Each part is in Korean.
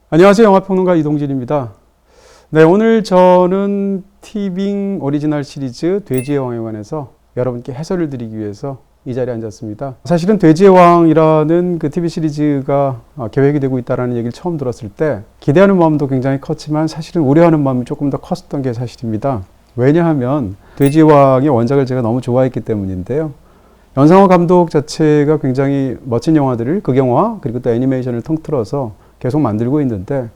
안녕하세요. 영화평론가 이동진입니다. 네, 오늘 저는 티빙 오리지널 시리즈 돼지의 왕에 관해서 여러분께 해설을 드리기 위해서 이 자리에 앉았습니다. 사실은 돼지의 왕이라는 그 TV 시리즈가 계획이 되고 있다는 얘기를 처음 들었을 때 기대하는 마음도 굉장히 컸지만 사실은 우려하는 마음이 조금 더 컸던 게 사실입니다. 왜냐하면 돼지의 왕의 원작을 제가 너무 좋아했기 때문인데요. 연상호 감독 자체가 굉장히 멋진 영화들을 극영화 그리고 또 애니메이션을 통틀어서 계속 만들고 있는데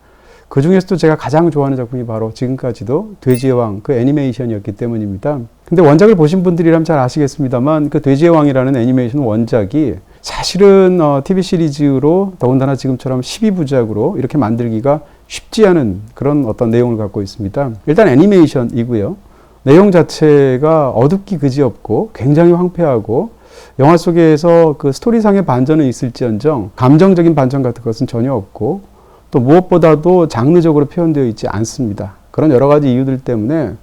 그 중에서도 제가 가장 좋아하는 작품이 바로 지금까지도 돼지의 왕 그 애니메이션이었기 때문입니다. 근데 원작을 보신 분들이라면 잘 아시겠습니다만 그 돼지의 왕이라는 애니메이션 원작이 사실은 TV 시리즈로 더군다나 지금처럼 12부작으로 이렇게 만들기가 쉽지 않은 그런 어떤 내용을 갖고 있습니다. 일단 애니메이션이고요. 내용 자체가 어둡기 그지없고 굉장히 황폐하고 영화 속에서 그 스토리상의 반전은 있을지언정 감정적인 반전 같은 것은 전혀 없고 또 무엇보다도 장르적으로 표현되어 있지 않습니다. 그런 여러 가지 이유들 때문에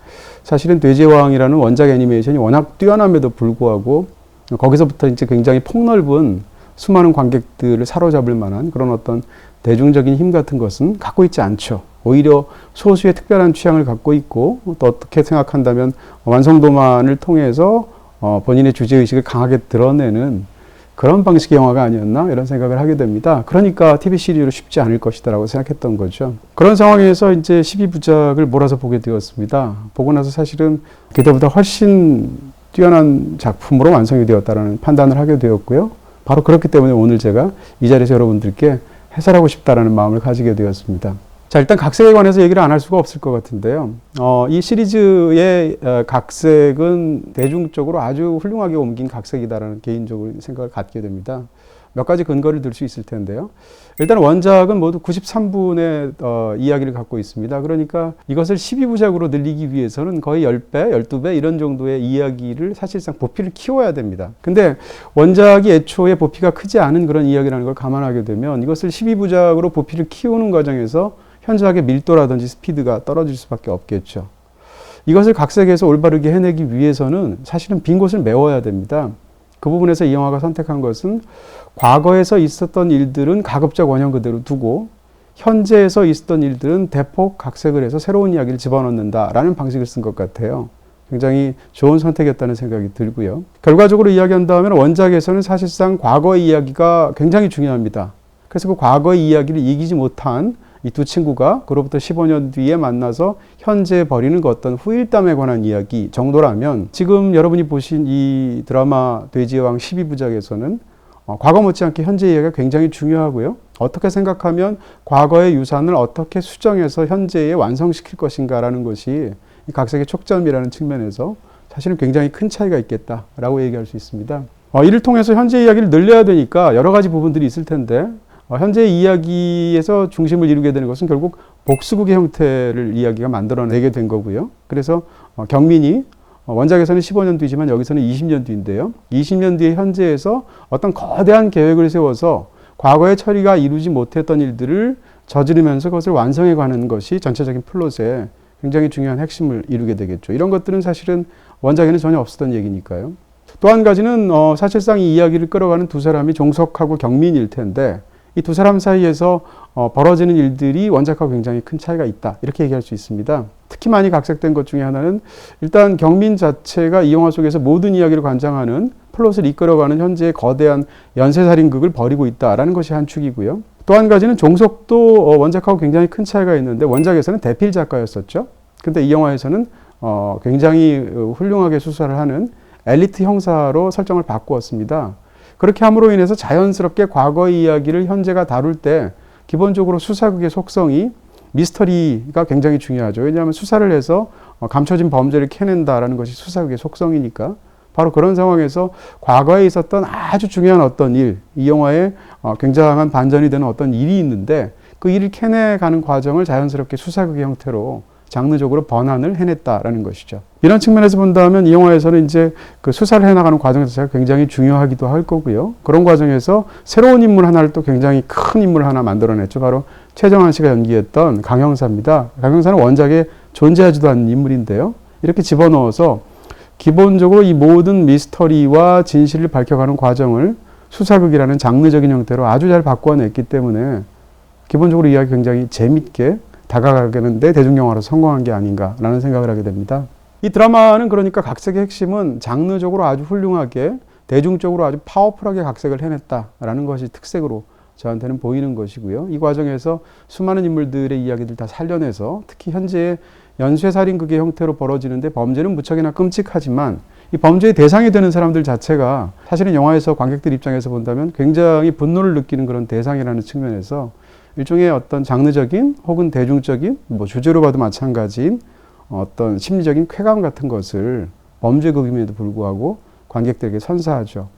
사실은 돼지의 왕이라는 원작 애니메이션이 워낙 뛰어남에도 불구하고 거기서부터 이제 굉장히 폭넓은 수많은 관객들을 사로잡을 만한 그런 어떤 대중적인 힘 같은 것은 갖고 있지 않죠. 오히려 소수의 특별한 취향을 갖고 있고 또 어떻게 생각한다면 완성도만을 통해서 본인의 주제의식을 강하게 드러내는 그런 방식의 영화가 아니었나 이런 생각을 하게 됩니다. 그러니까 TV 시리즈로 쉽지 않을 것이다 라고 생각했던 거죠. 그런 상황에서 이제 12부작을 몰아서 보게 되었습니다. 보고 나서 사실은 그때보다 훨씬 뛰어난 작품으로 완성이 되었다라는 판단을 하게 되었고요. 바로 그렇기 때문에 오늘 제가 이 자리에서 여러분들께 해설하고 싶다라는 마음을 가지게 되었습니다. 자, 일단 각색에 관해서 얘기를 안 할 수가 없을 것 같은데요. 이 시리즈의 각색은 대중적으로 아주 훌륭하게 옮긴 각색이다라는 개인적으로 생각을 갖게 됩니다. 몇 가지 근거를 들 수 있을 텐데요. 일단 원작은 모두 93분의 이야기를 갖고 있습니다. 그러니까 이것을 12부작으로 늘리기 위해서는 거의 10배, 12배 이런 정도의 이야기를 사실상 부피를 키워야 됩니다. 근데 원작이 애초에 부피가 크지 않은 그런 이야기라는 걸 감안하게 되면 이것을 12부작으로 부피를 키우는 과정에서 현저하게 밀도라든지 스피드가 떨어질 수밖에 없겠죠. 이것을 각색해서 올바르게 해내기 위해서는 사실은 빈 곳을 메워야 됩니다. 그 부분에서 이 영화가 선택한 것은 과거에서 있었던 일들은 가급적 원형 그대로 두고 현재에서 있었던 일들은 대폭 각색을 해서 새로운 이야기를 집어넣는다라는 방식을 쓴 것 같아요. 굉장히 좋은 선택이었다는 생각이 들고요. 결과적으로 이야기한다면 원작에서는 사실상 과거의 이야기가 굉장히 중요합니다. 그래서 그 과거의 이야기를 이기지 못한 이 두 친구가 그로부터 15년 뒤에 만나서 현재 벌이는 그 어떤 후일담에 관한 이야기 정도라면 지금 여러분이 보신 이 드라마 돼지의 왕 12부작에서는 과거 못지않게 현재 이야기가 굉장히 중요하고요. 어떻게 생각하면 과거의 유산을 어떻게 수정해서 현재에 완성시킬 것인가라는 것이 이 각색의 촉점이라는 측면에서 사실은 굉장히 큰 차이가 있겠다라고 얘기할 수 있습니다. 이를 통해서 현재 이야기를 늘려야 되니까 여러 가지 부분들이 있을 텐데 현재 이야기에서 중심을 이루게 되는 것은 결국 복수극의 형태를 이야기가 만들어내게 된 거고요. 그래서 경민이 원작에서는 15년 뒤지만 여기서는 20년 뒤인데요. 20년 뒤의 현재에서 어떤 거대한 계획을 세워서 과거의 처리가 이루지 못했던 일들을 저지르면서 그것을 완성해 가는 것이 전체적인 플롯의 굉장히 중요한 핵심을 이루게 되겠죠. 이런 것들은 사실은 원작에는 전혀 없었던 얘기니까요. 또 한 가지는 사실상 이 이야기를 끌어가는 두 사람이 종석하고 경민일 텐데 이 두 사람 사이에서 벌어지는 일들이 원작하고 굉장히 큰 차이가 있다. 이렇게 얘기할 수 있습니다. 특히 많이 각색된 것 중에 하나는 일단 경민 자체가 이 영화 속에서 모든 이야기를 관장하는 플롯을 이끌어가는 현재의 거대한 연쇄살인극을 벌이고 있다라는 것이 한 축이고요. 또 한 가지는 종석도 원작하고 굉장히 큰 차이가 있는데 원작에서는 대필 작가였었죠. 근데 이 영화에서는 굉장히 훌륭하게 수사를 하는 엘리트 형사로 설정을 바꾸었습니다. 그렇게 함으로 인해서 자연스럽게 과거의 이야기를 현재가 다룰 때 기본적으로 수사극의 속성이 미스터리가 굉장히 중요하죠. 왜냐하면 수사를 해서 감춰진 범죄를 캐낸다라는 것이 수사극의 속성이니까 바로 그런 상황에서 과거에 있었던 아주 중요한 어떤 일, 이 영화에 굉장한 반전이 되는 어떤 일이 있는데 그 일을 캐내가는 과정을 자연스럽게 수사극의 형태로 장르적으로 번안을 해냈다라는 것이죠. 이런 측면에서 본다면 이 영화에서는 이제 그 수사를 해나가는 과정 자체가 굉장히 중요하기도 할 거고요. 그런 과정에서 새로운 인물 하나를 또 굉장히 큰 인물 하나 만들어냈죠. 바로 최정환 씨가 연기했던 강 형사입니다. 강 형사는 원작에 존재하지도 않는 인물인데요. 이렇게 집어넣어서 기본적으로 이 모든 미스터리와 진실을 밝혀가는 과정을 수사극이라는 장르적인 형태로 아주 잘 바꿔냈기 때문에 기본적으로 이야기 굉장히 재밌게 다가가겠는데 대중영화로 성공한 게 아닌가라는 생각을 하게 됩니다. 이 드라마는 그러니까 각색의 핵심은 장르적으로 아주 훌륭하게 대중적으로 아주 파워풀하게 각색을 해냈다라는 것이 특색으로 저한테는 보이는 것이고요. 이 과정에서 수많은 인물들의 이야기들 다 살려내서 특히 현재의 연쇄살인극의 형태로 벌어지는데 범죄는 무척이나 끔찍하지만 이 범죄의 대상이 되는 사람들 자체가 사실은 영화에서 관객들 입장에서 본다면 굉장히 분노를 느끼는 그런 대상이라는 측면에서 일종의 어떤 장르적인 혹은 대중적인 주제로 봐도 마찬가지인 어떤 심리적인 쾌감 같은 것을 범죄극임에도 불구하고 관객들에게 선사하죠.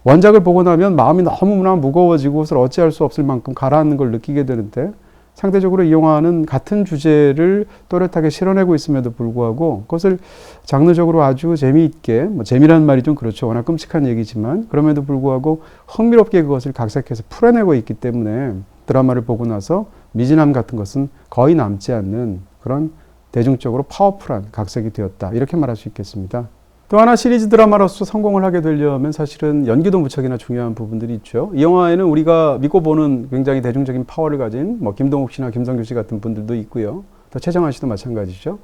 원작을 보고 나면 마음이 너무나 무거워지고 그것을 어찌할 수 없을 만큼 가라앉는 걸 느끼게 되는데 상대적으로 이 영화는 같은 주제를 또렷하게 실어내고 있음에도 불구하고 그것을 장르적으로 아주 재미있게 재미라는 말이 좀 그렇죠. 워낙 끔찍한 얘기지만 그럼에도 불구하고 흥미롭게 그것을 각색해서 풀어내고 있기 때문에 드라마를 보고 나서 미진함 같은 것은 거의 남지 않는 그런 대중적으로 파워풀한 각색이 되었다. 이렇게 말할 수 있겠습니다. 또 하나 시리즈 드라마로서 성공을 하게 되려면 사실은 연기도 무척이나 중요한 부분들이 있죠. 이 영화에는 우리가 믿고 보는 굉장히 대중적인 파워를 가진 김동욱 씨나 김성규 씨 같은 분들도 있고요. 또 최정환 씨도 마찬가지죠.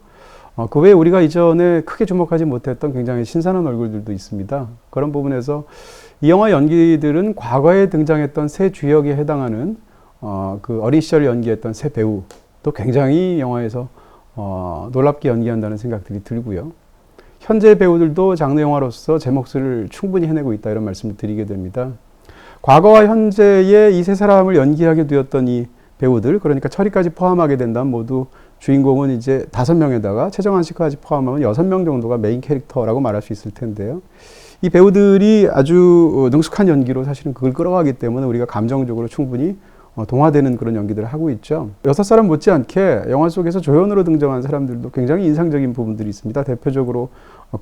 그 외에 우리가 이전에 크게 주목하지 못했던 굉장히 신선한 얼굴들도 있습니다. 그런 부분에서 이 영화 연기들은 과거에 등장했던 새 주역에 해당하는 그 어린 시절 연기했던 새 배우도 굉장히 영화에서 놀랍게 연기한다는 생각들이 들고요. 현재 배우들도 장르 영화로서 제 몫을 충분히 해내고 있다 이런 말씀을 드리게 됩니다. 과거와 현재의 이 세 사람을 연기하게 되었던 이 배우들, 그러니까 철이까지 포함하게 된다면 모두 주인공은 이제 5명에다가 최정환 씨까지 포함하면 6명 정도가 메인 캐릭터라고 말할 수 있을 텐데요. 이 배우들이 아주 능숙한 연기로 사실은 그걸 끌어가기 때문에 우리가 감정적으로 충분히 동화되는 그런 연기들을 하고 있죠. 6사람 못지않게 영화 속에서 조연으로 등장한 사람들도 굉장히 인상적인 부분들이 있습니다. 대표적으로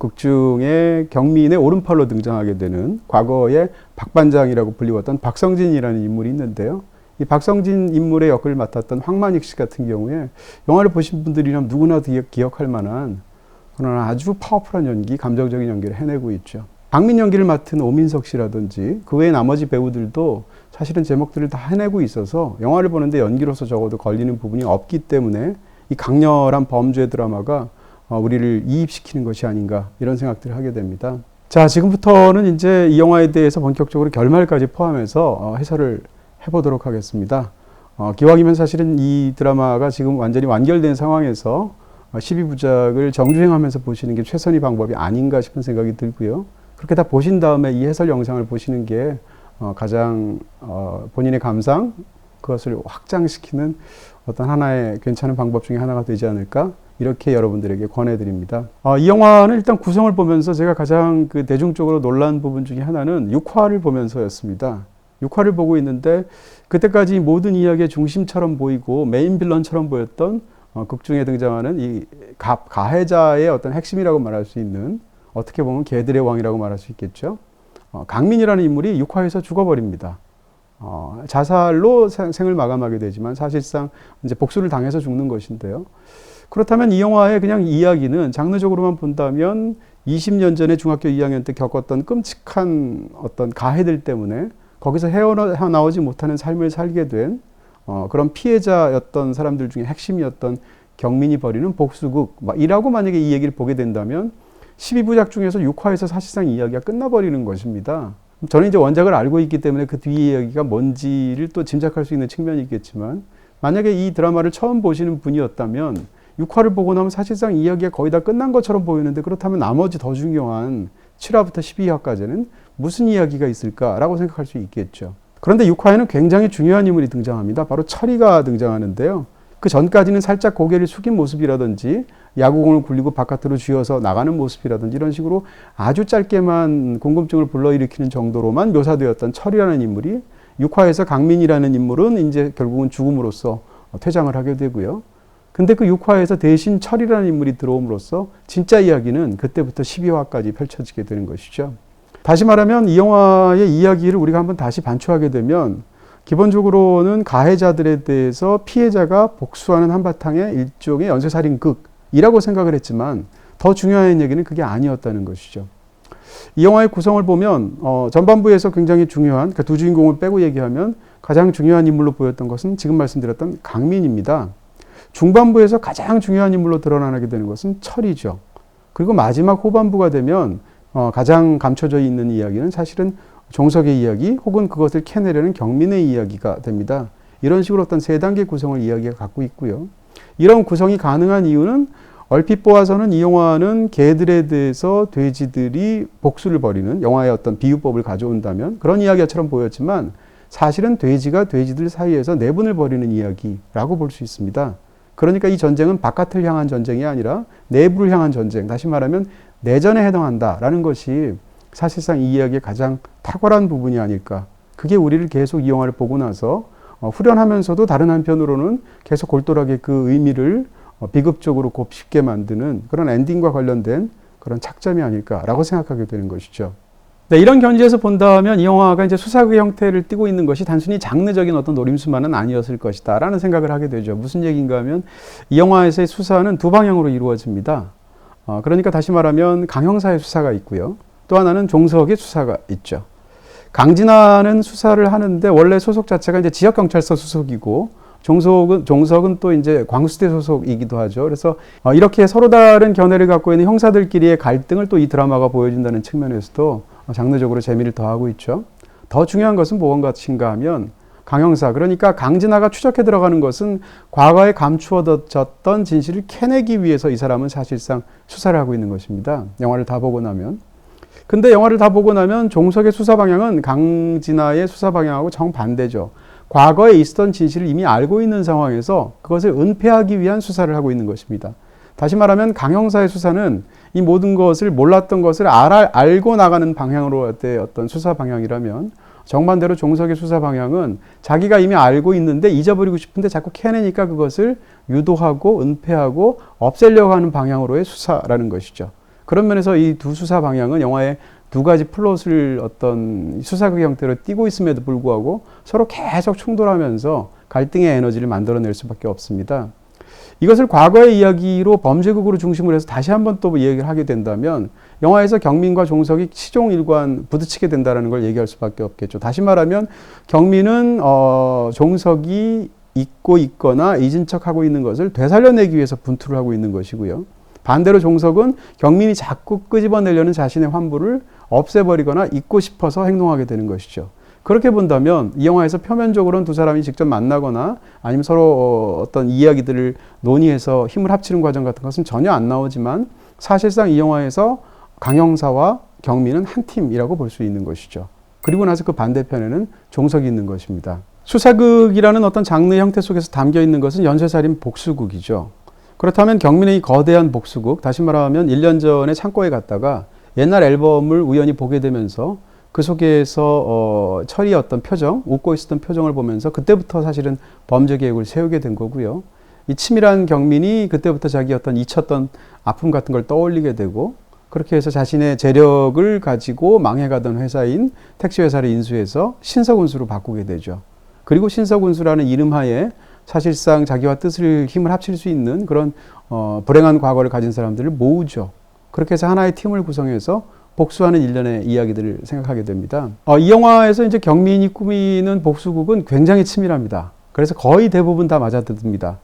극 중에 경민의 오른팔로 등장하게 되는 과거의 박반장이라고 불리웠던 박성진이라는 인물이 있는데요. 이 박성진 인물의 역을 맡았던 황만익 씨 같은 경우에 영화를 보신 분들이라면 누구나 기억할 만한 그러나 아주 파워풀한 연기, 감정적인 연기를 해내고 있죠. 박민 연기를 맡은 오민석 씨라든지 그 외의 나머지 배우들도 사실은 제목들을 다 해내고 있어서 영화를 보는데 연기로서 적어도 걸리는 부분이 없기 때문에 이 강렬한 범죄 드라마가 우리를 이입시키는 것이 아닌가 이런 생각들을 하게 됩니다. 자, 지금부터는 이제 이 영화에 대해서 본격적으로 결말까지 포함해서 해설을 해보도록 하겠습니다. 기왕이면 사실은 이 드라마가 지금 완전히 완결된 상황에서 12부작을 정주행하면서 보시는 게 최선의 방법이 아닌가 싶은 생각이 들고요. 그렇게 다 보신 다음에 이 해설 영상을 보시는 게 가장 본인의 감상, 그것을 확장시키는 어떤 하나의 괜찮은 방법 중에 하나가 되지 않을까 이렇게 여러분들에게 권해드립니다. 이 영화는 일단 구성을 보면서 제가 가장 그 대중적으로 놀란 부분 중에 하나는 6화를 보면서였습니다. 6화를 보고 있는데 그때까지 모든 이야기의 중심처럼 보이고 메인 빌런처럼 보였던 극 중에 등장하는 이 가해자의 어떤 핵심이라고 말할 수 있는 어떻게 보면 개들의 왕이라고 말할 수 있겠죠. 강민이라는 인물이 6화에서 죽어버립니다. 자살로 생을 마감하게 되지만 사실상 이제 복수를 당해서 죽는 것인데요. 그렇다면 이 영화의 그냥 이야기는 장르적으로만 본다면 20년 전에 중학교 2학년 때 겪었던 끔찍한 어떤 가해들 때문에 거기서 헤어나오지 못하는 삶을 살게 된 그런 피해자였던 사람들 중에 핵심이었던 경민이 벌이는 복수극이라고 만약에 이 얘기를 보게 된다면 12부작 중에서 6화에서 사실상 이야기가 끝나버리는 것입니다. 저는 이제 원작을 알고 있기 때문에 그 뒤의 이야기가 뭔지를 또 짐작할 수 있는 측면이 있겠지만 만약에 이 드라마를 처음 보시는 분이었다면 6화를 보고 나면 사실상 이야기가 거의 다 끝난 것처럼 보이는데 그렇다면 나머지 더 중요한 7화부터 12화까지는 무슨 이야기가 있을까라고 생각할 수 있겠죠. 그런데 6화에는 굉장히 중요한 인물이 등장합니다. 바로 철이가 등장하는데요. 그 전까지는 살짝 고개를 숙인 모습이라든지 야구공을 굴리고 바깥으로 쥐어서 나가는 모습이라든지 이런 식으로 아주 짧게만 궁금증을 불러일으키는 정도로만 묘사되었던 철이라는 인물이 6화에서 강민이라는 인물은 이제 결국은 죽음으로써 퇴장을 하게 되고요. 근데 그 6화에서 대신 철이라는 인물이 들어옴으로써 진짜 이야기는 그때부터 12화까지 펼쳐지게 되는 것이죠. 다시 말하면 이 영화의 이야기를 우리가 한번 다시 반추하게 되면 기본적으로는 가해자들에 대해서 피해자가 복수하는 한바탕의 일종의 연쇄살인극이라고 생각을 했지만 더 중요한 얘기는 그게 아니었다는 것이죠. 이 영화의 구성을 보면 전반부에서 굉장히 중요한 그러니까 두 주인공을 빼고 얘기하면 가장 중요한 인물로 보였던 것은 지금 말씀드렸던 강민입니다. 중반부에서 가장 중요한 인물로 드러나게 되는 것은 철이죠. 그리고 마지막 후반부가 되면 가장 감춰져 있는 이야기는 사실은 종석의 이야기 혹은 그것을 캐내려는 경민의 이야기가 됩니다. 이런 식으로 어떤 세 단계 구성을 이야기가 갖고 있고요. 이런 구성이 가능한 이유는 얼핏 보아서는 이 영화는 개들에 대해서 돼지들이 복수를 벌이는 영화의 어떤 비유법을 가져온다면 그런 이야기처럼 보였지만 사실은 돼지가 돼지들 사이에서 내분을 벌이는 이야기라고 볼 수 있습니다. 그러니까 이 전쟁은 바깥을 향한 전쟁이 아니라 내부를 향한 전쟁, 다시 말하면 내전에 해당한다라는 것이 사실상 이 이야기의 가장 탁월한 부분이 아닐까. 그게 우리를 계속 이 영화를 보고 나서 후련하면서도 다른 한편으로는 계속 골똘하게 그 의미를 비극적으로 곱씹게 만드는 그런 엔딩과 관련된 그런 착점이 아닐까라고 생각하게 되는 것이죠. 네, 이런 견지에서 본다면 이 영화가 이제 수사극의 형태를 띠고 있는 것이 단순히 장르적인 어떤 노림수만은 아니었을 것이다 라는 생각을 하게 되죠. 무슨 얘기인가 하면 이 영화에서의 수사는 두 방향으로 이루어집니다. 그러니까 다시 말하면 강형사의 수사가 있고요. 또 하나는 종석의 수사가 있죠. 강진아는 수사를 하는데 원래 소속 자체가 이제 지역경찰서 소속이고 종석은 또 이제 광수대 소속이기도 하죠. 그래서 이렇게 서로 다른 견해를 갖고 있는 형사들끼리의 갈등을 또 이 드라마가 보여준다는 측면에서도 장르적으로 재미를 더하고 있죠. 더 중요한 것은 무엇인가 하면 강형사, 그러니까 강진아가 추적해 들어가는 것은 과거에 감추어졌던 진실을 캐내기 위해서 이 사람은 사실상 수사를 하고 있는 것입니다. 영화를 다 보고 나면. 근데 영화를 다 보고 나면 종석의 수사 방향은 강진아의 수사 방향하고 정반대죠. 과거에 있었던 진실을 이미 알고 있는 상황에서 그것을 은폐하기 위한 수사를 하고 있는 것입니다. 다시 말하면 강형사의 수사는 이 모든 것을 몰랐던 것을 알고 나가는 방향으로의 어떤 수사 방향이라면 정반대로 종석의 수사 방향은 자기가 이미 알고 있는데 잊어버리고 싶은데 자꾸 캐내니까 그것을 유도하고 은폐하고 없애려고 하는 방향으로의 수사라는 것이죠. 그런 면에서 이 두 수사 방향은 영화의 두 가지 플롯을 어떤 수사극 형태로 띠고 있음에도 불구하고 서로 계속 충돌하면서 갈등의 에너지를 만들어낼 수밖에 없습니다. 이것을 과거의 이야기로 범죄극으로 중심으로 해서 다시 한번 또 얘기를 하게 된다면 영화에서 경민과 종석이 시종일관 부딪히게 된다는 걸 얘기할 수밖에 없겠죠. 다시 말하면 경민은 종석이 잊고 있거나 잊은 척하고 있는 것을 되살려내기 위해서 분투를 하고 있는 것이고요. 반대로 종석은 경민이 자꾸 끄집어내려는 자신의 환부를 없애버리거나 잊고 싶어서 행동하게 되는 것이죠. 그렇게 본다면 이 영화에서 표면적으로는 두 사람이 직접 만나거나 아니면 서로 어떤 이야기들을 논의해서 힘을 합치는 과정 같은 것은 전혀 안 나오지만 사실상 이 영화에서 강형사와 경민은 한 팀이라고 볼 수 있는 것이죠. 그리고 나서 그 반대편에는 종석이 있는 것입니다. 수사극이라는 어떤 장르의 형태 속에서 담겨 있는 것은 연쇄살인 복수극이죠. 그렇다면 경민의 이 거대한 복수극, 다시 말하면 1년 전에 창고에 갔다가 옛날 앨범을 우연히 보게 되면서 그 속에서 철이의 어떤 표정, 웃고 있었던 표정을 보면서 그때부터 사실은 범죄 계획을 세우게 된 거고요. 이 치밀한 경민이 그때부터 자기 어떤 잊혔던 아픔 같은 걸 떠올리게 되고 그렇게 해서 자신의 재력을 가지고 망해가던 회사인 택시회사를 인수해서 신석운수로 바꾸게 되죠. 그리고 신석운수라는 이름하에 사실상 자기와 뜻을 힘을 합칠 수 있는 그런 불행한 과거를 가진 사람들을 모으죠. 그렇게 해서 하나의 팀을 구성해서 복수하는 일련의 이야기들을 생각하게 됩니다. 이 영화에서 이제 경민이 꾸미는 복수극은 굉장히 치밀합니다. 그래서 거의 대부분 다 맞아뜯습니다.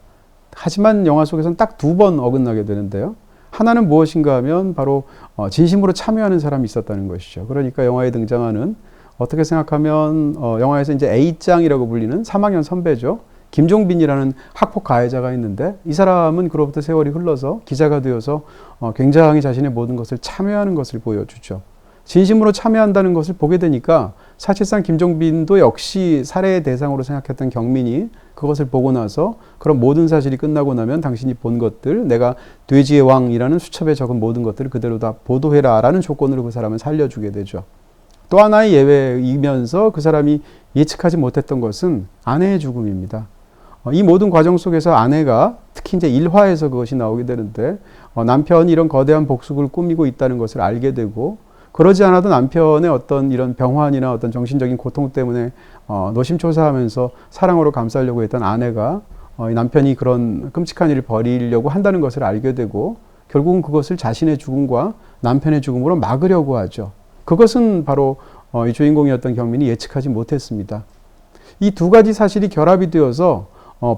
하지만 영화 속에서는 딱 두 번 어긋나게 되는데요. 하나는 무엇인가 하면 바로 진심으로 참여하는 사람이 있었다는 것이죠. 그러니까 영화에 등장하는 어떻게 생각하면 영화에서 이제 A짱이라고 불리는 3학년 선배죠. 김종빈이라는 학폭 가해자가 있는데 이 사람은 그로부터 세월이 흘러서 기자가 되어서 굉장히 자신의 모든 것을 참여하는 것을 보여주죠. 진심으로 참여한다는 것을 보게 되니까 사실상 김종빈도 역시 살해의 대상으로 생각했던 경민이 그것을 보고 나서 그런 모든 사실이 끝나고 나면 당신이 본 것들, 내가 돼지의 왕이라는 수첩에 적은 모든 것들을 그대로 다 보도해라 라는 조건으로 그 사람을 살려주게 되죠. 또 하나의 예외이면서 그 사람이 예측하지 못했던 것은 아내의 죽음입니다. 이 모든 과정 속에서 아내가 특히 이제 1화에서 그것이 나오게 되는데 남편이 이런 거대한 복수를 꾸미고 있다는 것을 알게 되고 그러지 않아도 남편의 어떤 이런 병환이나 어떤 정신적인 고통 때문에 노심초사하면서 사랑으로 감싸려고 했던 아내가 남편이 그런 끔찍한 일을 벌이려고 한다는 것을 알게 되고 결국은 그것을 자신의 죽음과 남편의 죽음으로 막으려고 하죠. 그것은 바로 이 주인공이었던 경민이 예측하지 못했습니다. 이 두 가지 사실이 결합이 되어서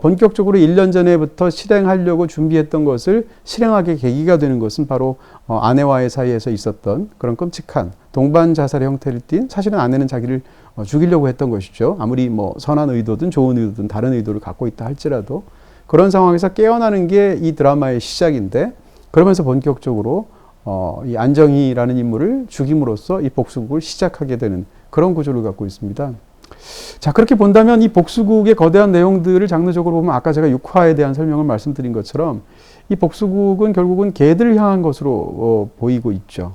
본격적으로 1년 전에부터 실행하려고 준비했던 것을 실행하게 계기가 되는 것은 바로 아내와의 사이에서 있었던 그런 끔찍한 동반 자살의 형태를 띤, 사실은 아내는 자기를 죽이려고 했던 것이죠. 아무리 뭐 선한 의도든 좋은 의도든 다른 의도를 갖고 있다 할지라도 그런 상황에서 깨어나는 게 이 드라마의 시작인데, 그러면서 본격적으로 이 안정희라는 인물을 죽임으로써 이 복수국을 시작하게 되는 그런 구조를 갖고 있습니다. 자, 그렇게 본다면 이 복수국의 거대한 내용들을 장르적으로 보면 아까 제가 육화에 대한 설명을 말씀드린 것처럼 이 복수국은 결국은 개들을 향한 것으로 보이고 있죠.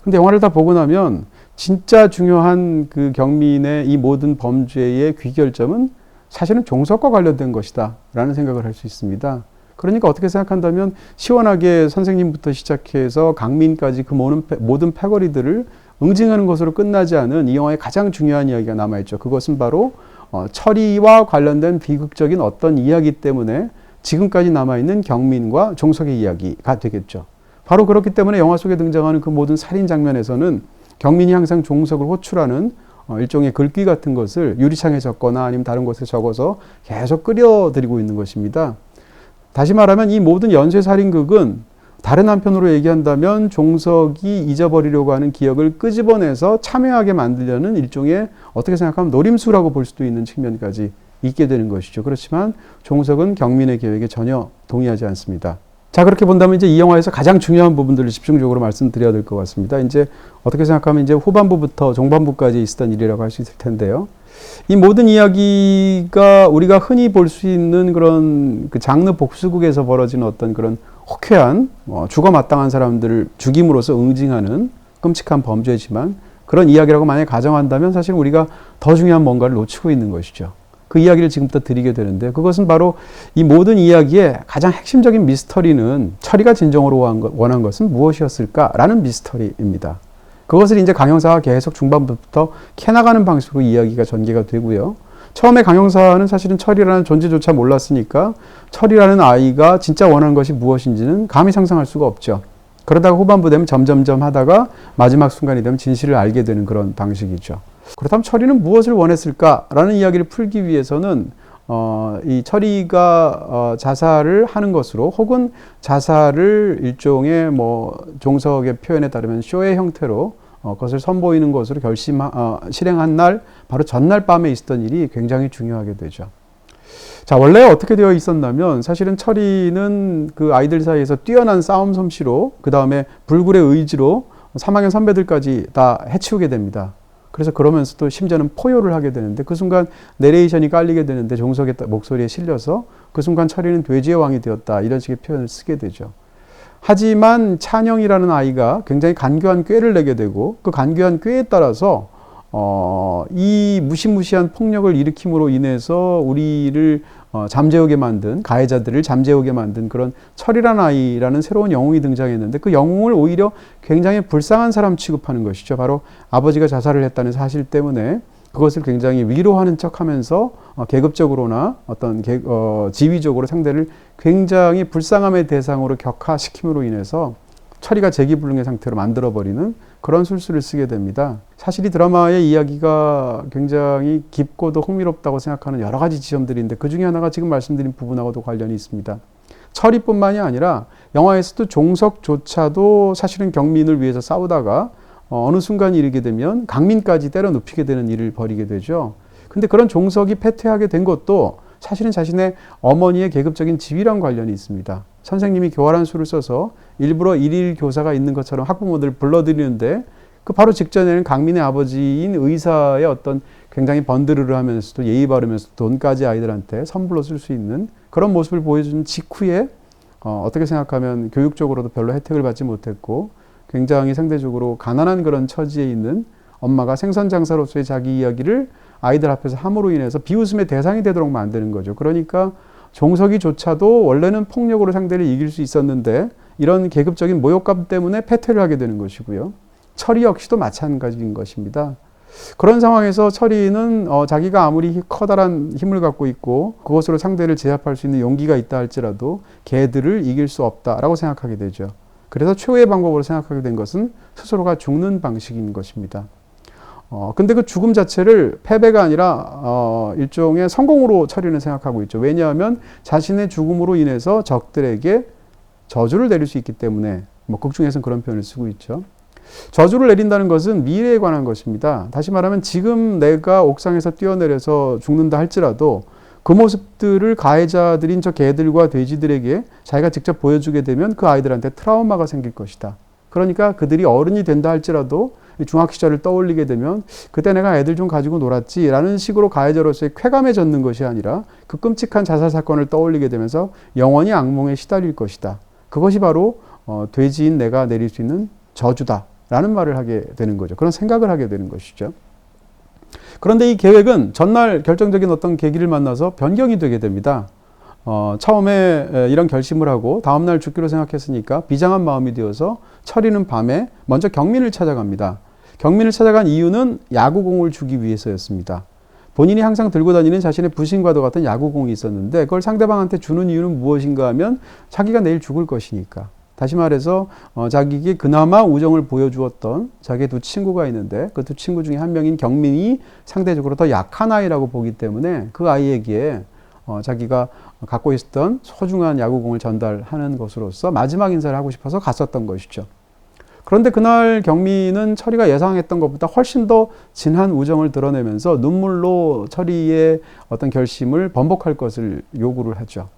근데 영화를 다 보고 나면 진짜 중요한 그 경민의 이 모든 범죄의 귀결점은 사실은 종석과 관련된 것이다 라는 생각을 할 수 있습니다. 그러니까 어떻게 생각한다면 시원하게 선생님부터 시작해서 강민까지 그 모든 패거리들을 응징하는 것으로 끝나지 않은 이 영화의 가장 중요한 이야기가 남아있죠. 그것은 바로 철이와 관련된 비극적인 어떤 이야기 때문에 지금까지 남아있는 경민과 종석의 이야기가 되겠죠. 바로 그렇기 때문에 영화 속에 등장하는 그 모든 살인 장면에서는 경민이 항상 종석을 호출하는 일종의 글귀 같은 것을 유리창에 적거나 아니면 다른 곳에 적어서 계속 끓여드리고 있는 것입니다. 다시 말하면 이 모든 연쇄살인극은 다른 한편으로 얘기한다면 종석이 잊어버리려고 하는 기억을 끄집어내서 참여하게 만들려는 일종의 어떻게 생각하면 노림수라고 볼 수도 있는 측면까지 있게 되는 것이죠. 그렇지만 종석은 경민의 계획에 전혀 동의하지 않습니다. 자, 그렇게 본다면 이제 이 영화에서 가장 중요한 부분들을 집중적으로 말씀드려야 될 것 같습니다. 이제 어떻게 생각하면 이제 후반부부터 중반부까지 있었던 일이라고 할 수 있을 텐데요. 이 모든 이야기가 우리가 흔히 볼 수 있는 그런 그 장르 복수극에서 벌어지는 어떤 그런 호쾌한 죽어 마땅한 사람들을 죽임으로써 응징하는 끔찍한 범죄지만, 그런 이야기라고 만약에 가정한다면 사실 우리가 더 중요한 뭔가를 놓치고 있는 것이죠. 그 이야기를 지금부터 드리게 되는데, 그것은 바로 이 모든 이야기의 가장 핵심적인 미스터리는 철이가 진정으로 원한 것은 무엇이었을까라는 미스터리입니다. 그것을 이제 강형사가 계속 중반부터 캐나가는 방식으로 이야기가 전개가 되고요. 처음에 강형사는 사실은 철이라는 존재조차 몰랐으니까 철이라는 아이가 진짜 원하는 것이 무엇인지는 감히 상상할 수가 없죠. 그러다가 후반부 되면 점점점 하다가 마지막 순간이 되면 진실을 알게 되는 그런 방식이죠. 그렇다면 철이는 무엇을 원했을까라는 이야기를 풀기 위해서는 이 철이가 자살을 하는 것으로, 혹은 자살을 일종의 종석의 표현에 따르면 쇼의 형태로 그것을 선보이는 것으로 실행한 날, 바로 전날 밤에 있었던 일이 굉장히 중요하게 되죠. 자, 원래 어떻게 되어 있었냐면 사실은 철이는 그 아이들 사이에서 뛰어난 싸움 솜씨로, 그 다음에 불굴의 의지로 3학년 선배들까지 다 해치우게 됩니다. 그래서 그러면서 또 심지어는 포효를 하게 되는데, 그 순간 내레이션이 깔리게 되는데 종석의 목소리에 실려서 그 순간 철이는 돼지의 왕이 되었다, 이런 식의 표현을 쓰게 되죠. 하지만 찬영이라는 아이가 굉장히 간교한 꾀를 내게 되고, 그 간교한 꾀에 따라서 이 무시무시한 폭력을 일으킴으로 인해서 우리를 잠재우게 만든, 가해자들을 잠재우게 만든 그런 철이라는 아이라는 새로운 영웅이 등장했는데, 그 영웅을 오히려 굉장히 불쌍한 사람 취급하는 것이죠. 바로 아버지가 자살을 했다는 사실 때문에 그것을 굉장히 위로하는 척하면서 계급적으로나 어떤 지위적으로 상대를 굉장히 불쌍함의 대상으로 격하시킴으로 인해서 철이가 재기불능의 상태로 만들어버리는 그런 술수를 쓰게 됩니다. 사실 이 드라마의 이야기가 굉장히 깊고도 흥미롭다고 생각하는 여러 가지 지점들인데, 그 중에 하나가 지금 말씀드린 부분하고도 관련이 있습니다. 철이뿐만이 아니라 영화에서도 종석조차도 사실은 경민을 위해서 싸우다가 어느 순간 이르게 되면 강민까지 때려 눕히게 되는 일을 벌이게 되죠. 근데 그런 종석이 패퇴하게 된 것도 사실은 자신의 어머니의 계급적인 지위랑 관련이 있습니다. 선생님이 교활한 수를 써서 일부러 일일 교사가 있는 것처럼 학부모들을 불러들이는데, 그 바로 직전에는 강민의 아버지인 의사의 어떤 굉장히 번드르르 하면서도 예의 바르면서 돈까지 아이들한테 선불로 쓸 수 있는 그런 모습을 보여준 직후에 어떻게 생각하면 교육적으로도 별로 혜택을 받지 못했고 굉장히 상대적으로 가난한 그런 처지에 있는 엄마가 생선장사로서의 자기 이야기를 아이들 앞에서 함으로 인해서 비웃음의 대상이 되도록 만드는 거죠. 그러니까 종석이조차도 원래는 폭력으로 상대를 이길 수 있었는데 이런 계급적인 모욕감 때문에 패퇴를 하게 되는 것이고요. 철이 역시도 마찬가지인 것입니다. 그런 상황에서 철이는 자기가 아무리 커다란 힘을 갖고 있고 그것으로 상대를 제압할 수 있는 용기가 있다 할지라도 개들을 이길 수 없다라고 생각하게 되죠. 그래서 최후의 방법으로 생각하게 된 것은 스스로가 죽는 방식인 것입니다. 근데 그 죽음 자체를 패배가 아니라 일종의 성공으로 철이는 생각하고 있죠. 왜냐하면 자신의 죽음으로 인해서 적들에게 저주를 내릴 수 있기 때문에 극 중에서는 그런 표현을 쓰고 있죠. 저주를 내린다는 것은 미래에 관한 것입니다. 다시 말하면 지금 내가 옥상에서 뛰어내려서 죽는다 할지라도 그 모습들을 가해자들인 저 개들과 돼지들에게 자기가 직접 보여주게 되면 그 아이들한테 트라우마가 생길 것이다. 그러니까 그들이 어른이 된다 할지라도 중학 시절을 떠올리게 되면 그때 내가 애들 좀 가지고 놀았지 라는 식으로 가해자로서의 쾌감에 젖는 것이 아니라 그 끔찍한 자살 사건을 떠올리게 되면서 영원히 악몽에 시달릴 것이다. 그것이 바로 돼지인 내가 내릴 수 있는 저주다 라는 말을 하게 되는 거죠. 그런 생각을 하게 되는 것이죠. 그런데 이 계획은 전날 결정적인 어떤 계기를 만나서 변경이 되게 됩니다. 처음에 이런 결심을 하고 다음날 죽기로 생각했으니까 비장한 마음이 되어서 철이는 밤에 먼저 경민을 찾아갑니다. 경민을 찾아간 이유는 야구공을 주기 위해서였습니다. 본인이 항상 들고 다니는 자신의 부신과도 같은 야구공이 있었는데 그걸 상대방한테 주는 이유는 무엇인가 하면 자기가 내일 죽을 것이니까. 다시 말해서 자기에게 그나마 우정을 보여주었던 자기의 두 친구가 있는데 그 두 친구 중에 한 명인 경민이 상대적으로 더 약한 아이라고 보기 때문에 그 아이에게 자기가 갖고 있었던 소중한 야구공을 전달하는 것으로서 마지막 인사를 하고 싶어서 갔었던 것이죠. 그런데 그날 경민은 철이가 예상했던 것보다 훨씬 더 진한 우정을 드러내면서 눈물로 철이의 어떤 결심을 번복할 것을 요구를 하죠.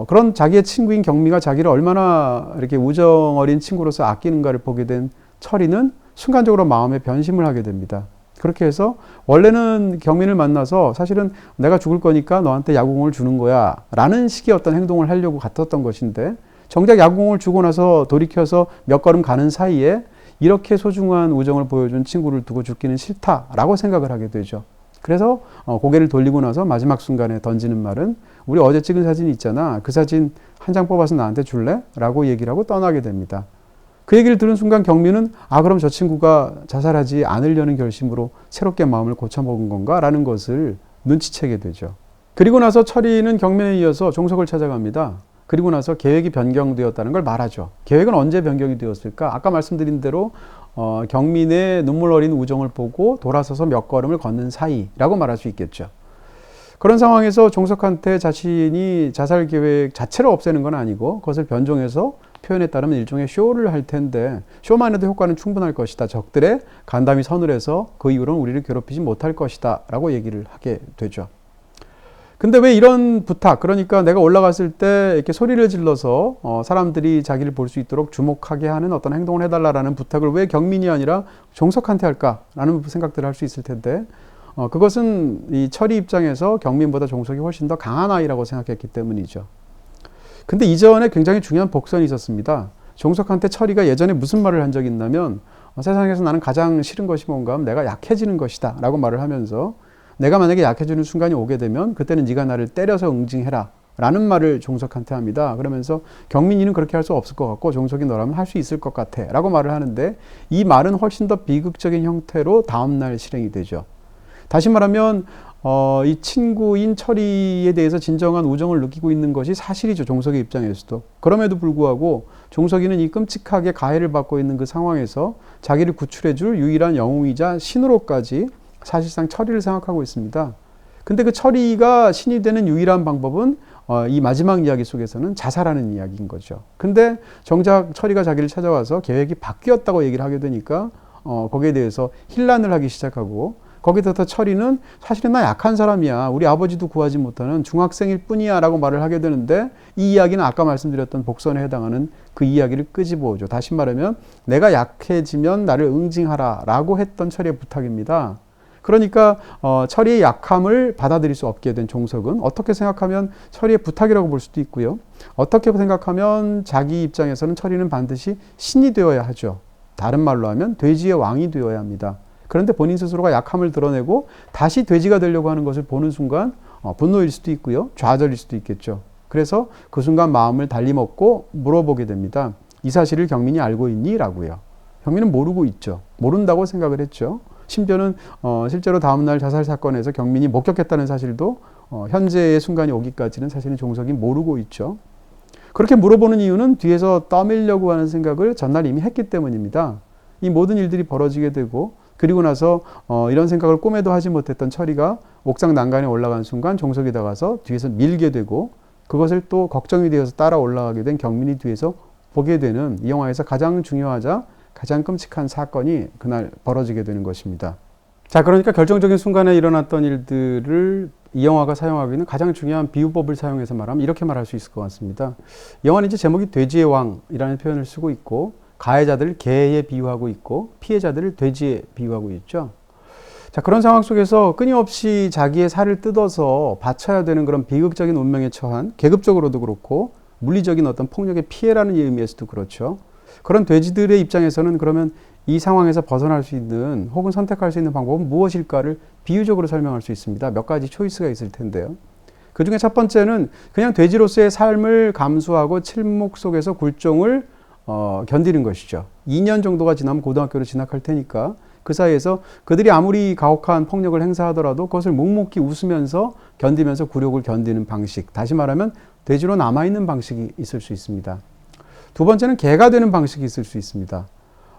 그런 자기의 친구인 경미가 자기를 얼마나 이렇게 우정 어린 친구로서 아끼는가를 보게 된 철이는 순간적으로 마음의 변심을 하게 됩니다. 그렇게 해서 원래는 경민을 만나서 사실은 내가 죽을 거니까 너한테 야구공을 주는 거야 라는 식의 어떤 행동을 하려고 갔었던 것인데 정작 야구공을 주고 나서 돌이켜서 몇 걸음 가는 사이에 이렇게 소중한 우정을 보여준 친구를 두고 죽기는 싫다라고 생각을 하게 되죠. 그래서 고개를 돌리고 나서 마지막 순간에 던지는 말은 우리 어제 찍은 사진이 있잖아. 그 사진 한 장 뽑아서 나한테 줄래? 라고 얘기를 하고 떠나게 됩니다. 그 얘기를 들은 순간 경민은 그럼 저 친구가 자살하지 않으려는 결심으로 새롭게 마음을 고쳐먹은 건가? 라는 것을 눈치채게 되죠. 그리고 나서 철이는 경민에 이어서 종석을 찾아갑니다. 그리고 나서 계획이 변경되었다는 걸 말하죠. 계획은 언제 변경이 되었을까? 아까 말씀드린 대로 경민의 눈물 어린 우정을 보고 돌아서서 몇 걸음을 걷는 사이라고 말할 수 있겠죠. 그런 상황에서 종석한테 자신이 자살 계획 자체를 없애는 건 아니고 그것을 변종해서 표현에 따르면 일종의 쇼를 할 텐데 쇼만 해도 효과는 충분할 것이다. 적들의 간담이 서늘해서 그 이후로는 우리를 괴롭히지 못할 것이다 라고 얘기를 하게 되죠. 근데 왜 이런 부탁, 그러니까 내가 올라갔을 때 이렇게 소리를 질러서 사람들이 자기를 볼 수 있도록 주목하게 하는 어떤 행동을 해달라라는 부탁을 왜 경민이 아니라 종석한테 할까라는 생각들을 할 수 있을 텐데 그것은 이 철이 입장에서 경민보다 종석이 훨씬 더 강한 아이라고 생각했기 때문이죠. 근데 이전에 굉장히 중요한 복선이 있었습니다. 종석한테 철이가 예전에 무슨 말을 한 적이 있냐면 세상에서 나는 가장 싫은 것이 뭔가 하면 내가 약해지는 것이다 라고 말을 하면서 내가 만약에 약해지는 순간이 오게 되면 그때는 네가 나를 때려서 응징해라 라는 말을 종석한테 합니다. 그러면서 경민이는 그렇게 할 수 없을 것 같고 종석이 너라면 할 수 있을 것 같아 라고 말을 하는데 이 말은 훨씬 더 비극적인 형태로 다음날 실행이 되죠. 다시 말하면 이 친구인 철이에 대해서 진정한 우정을 느끼고 있는 것이 사실이죠. 종석의 입장에서도. 그럼에도 불구하고 종석이는 이 끔찍하게 가해를 받고 있는 그 상황에서 자기를 구출해줄 유일한 영웅이자 신으로까지 사실상 철이를 생각하고 있습니다. 근데 그 철이가 신이 되는 유일한 방법은 이 마지막 이야기 속에서는 자살하는 이야기인 거죠. 근데 정작 철이가 자기를 찾아와서 계획이 바뀌었다고 얘기를 하게 되니까 거기에 대해서 힐난을 하기 시작하고 거기다 더 철이는 사실은 나 약한 사람이야. 우리 아버지도 구하지 못하는 중학생일 뿐이야 라고 말을 하게 되는데 이 이야기는 아까 말씀드렸던 복선에 해당하는 그 이야기를 끄집어오죠. 다시 말하면 내가 약해지면 나를 응징하라 라고 했던 철이의 부탁입니다. 그러니까 철이의 약함을 받아들일 수 없게 된 종석은 어떻게 생각하면 철이의 부탁이라고 볼 수도 있고요. 어떻게 생각하면 자기 입장에서는 철이는 반드시 신이 되어야 하죠. 다른 말로 하면 돼지의 왕이 되어야 합니다. 그런데 본인 스스로가 약함을 드러내고 다시 돼지가 되려고 하는 것을 보는 순간 분노일 수도 있고요. 좌절일 수도 있겠죠. 그래서 그 순간 마음을 달리 먹고 물어보게 됩니다. 이 사실을 경민이 알고 있니? 라고요. 경민은 모르고 있죠. 모른다고 생각을 했죠. 심지어는 실제로 다음날 자살 사건에서 경민이 목격했다는 사실도 현재의 순간이 오기까지는 사실은 종석이 모르고 있죠. 그렇게 물어보는 이유는 뒤에서 떠밀려고 하는 생각을 전날 이미 했기 때문입니다. 이 모든 일들이 벌어지게 되고 그리고 나서 이런 생각을 꿈에도 하지 못했던 철이가 옥상 난간에 올라간 순간 종석이 다가서 뒤에서 밀게 되고 그것을 또 걱정이 되어서 따라 올라가게 된 경민이 뒤에서 보게 되는 이 영화에서 가장 중요하자 가장 끔찍한 사건이 그날 벌어지게 되는 것입니다. 자, 그러니까 결정적인 순간에 일어났던 일들을 이 영화가 사용하기는 가장 중요한 비유법을 사용해서 말하면 이렇게 말할 수 있을 것 같습니다. 영화는 이제 제목이 돼지의 왕이라는 표현을 쓰고 있고 가해자들을 개에 비유하고 있고 피해자들을 돼지에 비유하고 있죠. 자, 그런 상황 속에서 끊임없이 자기의 살을 뜯어서 바쳐야 되는 그런 비극적인 운명에 처한 계급적으로도 그렇고 물리적인 어떤 폭력의 피해라는 의미에서도 그렇죠. 그런 돼지들의 입장에서는 그러면 이 상황에서 벗어날 수 있는 혹은 선택할 수 있는 방법은 무엇일까를 비유적으로 설명할 수 있습니다. 몇 가지 초이스가 있을 텐데요. 그 중에 첫 번째는 그냥 돼지로서의 삶을 감수하고 칠목 속에서 굴종을 견디는 것이죠. 2년 정도가 지나면 고등학교로 진학할 테니까 그 사이에서 그들이 아무리 가혹한 폭력을 행사하더라도 그것을 묵묵히 웃으면서 견디면서 굴욕을 견디는 방식. 다시 말하면 돼지로 남아있는 방식이 있을 수 있습니다. 두 번째는 개가 되는 방식이 있을 수 있습니다.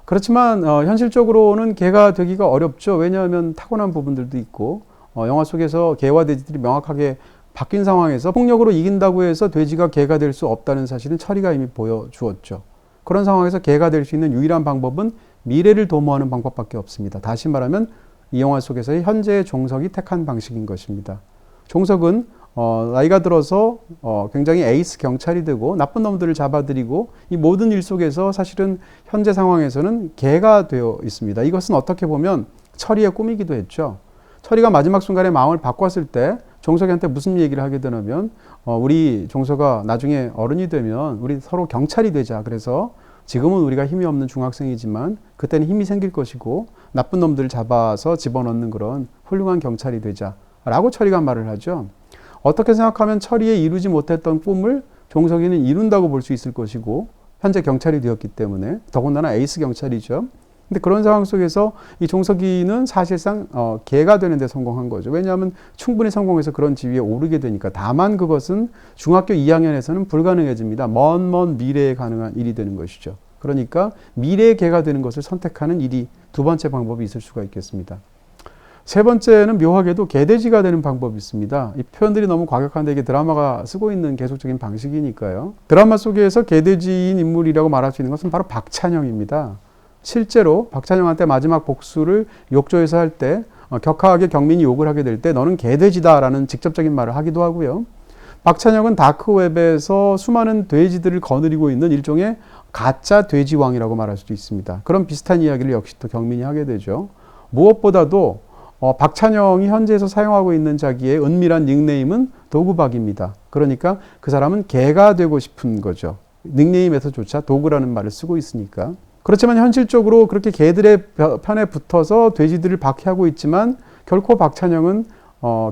그렇지만 현실적으로는 개가 되기가 어렵죠. 왜냐하면 타고난 부분들도 있고 영화 속에서 개와 돼지들이 명확하게 바뀐 상황에서 폭력으로 이긴다고 해서 돼지가 개가 될 수 없다는 사실은 철이가 이미 보여주었죠. 그런 상황에서 개가 될 수 있는 유일한 방법은 미래를 도모하는 방법밖에 없습니다. 다시 말하면 이 영화 속에서의 현재의 종석이 택한 방식인 것입니다. 종석은 나이가 들어서 굉장히 에이스 경찰이 되고 나쁜 놈들을 잡아들이고 이 모든 일 속에서 사실은 현재 상황에서는 개가 되어 있습니다. 이것은 어떻게 보면 철이의 꿈이기도 했죠. 철이가 마지막 순간에 마음을 바꿨을 때 종석이한테 무슨 얘기를 하게 되냐면 우리 종석아 나중에 어른이 되면 우리 서로 경찰이 되자. 그래서 지금은 우리가 힘이 없는 중학생이지만 그때는 힘이 생길 것이고 나쁜 놈들을 잡아서 집어넣는 그런 훌륭한 경찰이 되자 라고 철이가 말을 하죠. 어떻게 생각하면 철이의 이루지 못했던 꿈을 종석이는 이룬다고 볼 수 있을 것이고 현재 경찰이 되었기 때문에 더군다나 에이스 경찰이죠. 근데 그런 상황 속에서 이 종석이는 사실상 개가 되는 데 성공한 거죠. 왜냐하면 충분히 성공해서 그런 지위에 오르게 되니까. 다만 그것은 중학교 2학년에서는 불가능해집니다. 먼 미래에 가능한 일이 되는 것이죠. 그러니까 미래의 개가 되는 것을 선택하는 일이 두 번째 방법이 있을 수가 있겠습니다. 세 번째는 묘하게도 개돼지가 되는 방법이 있습니다. 이 표현들이 너무 과격한데 이게 드라마가 쓰고 있는 계속적인 방식이니까요. 드라마 속에서 개돼지인 인물이라고 말할 수 있는 것은 바로 박찬영입니다. 실제로 박찬영한테 마지막 복수를 욕조에서 할 때 격하게 경민이 욕을 하게 될 때 너는 개돼지다라는 직접적인 말을 하기도 하고요. 박찬영은 다크웹에서 수많은 돼지들을 거느리고 있는 일종의 가짜 돼지왕이라고 말할 수도 있습니다. 그런 비슷한 이야기를 역시 또 경민이 하게 되죠. 무엇보다도 박찬영이 현재에서 사용하고 있는 자기의 은밀한 닉네임은 도구박입니다. 그러니까 그 사람은 개가 되고 싶은 거죠. 닉네임에서조차 도구라는 말을 쓰고 있으니까. 그렇지만 현실적으로 그렇게 개들의 편에 붙어서 돼지들을 박해하고 있지만 결코 박찬영은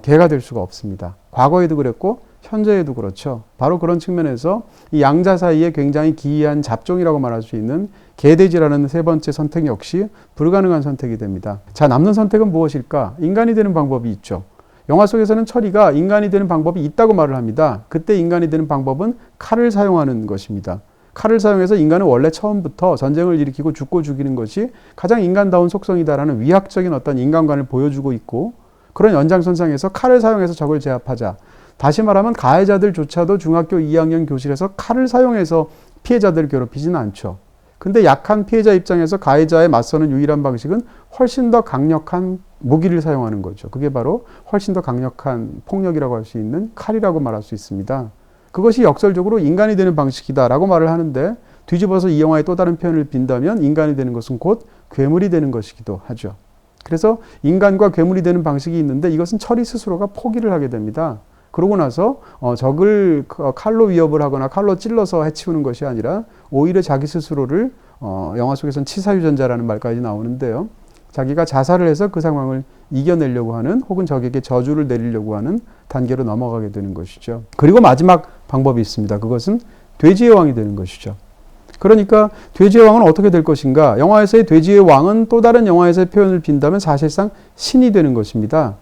개가 될 수가 없습니다. 과거에도 그랬고 현재에도 그렇죠. 바로 그런 측면에서 이 양자 사이에 굉장히 기이한 잡종이라고 말할 수 있는 개돼지라는 세 번째 선택 역시 불가능한 선택이 됩니다. 자, 남는 선택은 무엇일까? 인간이 되는 방법이 있죠. 영화 속에서는 철이가 인간이 되는 방법이 있다고 말을 합니다. 그때 인간이 되는 방법은 칼을 사용하는 것입니다. 칼을 사용해서 인간은 원래 처음부터 전쟁을 일으키고 죽고 죽이는 것이 가장 인간다운 속성이다라는 위학적인 어떤 인간관을 보여주고 있고 그런 연장선상에서 칼을 사용해서 적을 제압하자. 다시 말하면 가해자들조차도 중학교 2학년 교실에서 칼을 사용해서 피해자들을 괴롭히지는 않죠. 근데 약한 피해자 입장에서 가해자에 맞서는 유일한 방식은 훨씬 더 강력한 무기를 사용하는 거죠. 그게 바로 훨씬 더 강력한 폭력이라고 할 수 있는 칼이라고 말할 수 있습니다. 그것이 역설적으로 인간이 되는 방식이다라고 말을 하는데 뒤집어서 이 영화의 또 다른 표현을 빈다면 인간이 되는 것은 곧 괴물이 되는 것이기도 하죠. 그래서 인간과 괴물이 되는 방식이 있는데 이것은 철이 스스로가 포기를 하게 됩니다. 그러고 나서 적을 칼로 위협을 하거나 칼로 찔러서 해치우는 것이 아니라 오히려 자기 스스로를 영화 속에서는 치사유전자라는 말까지 나오는데요. 자기가 자살을 해서 그 상황을 이겨내려고 하는 혹은 적에게 저주를 내리려고 하는 단계로 넘어가게 되는 것이죠. 그리고 마지막 방법이 있습니다. 그것은 돼지의 왕이 되는 것이죠. 그러니까 돼지의 왕은 어떻게 될 것인가? 영화에서의 돼지의 왕은 또 다른 영화에서의 표현을 빈다면 사실상 신이 되는 것입니다.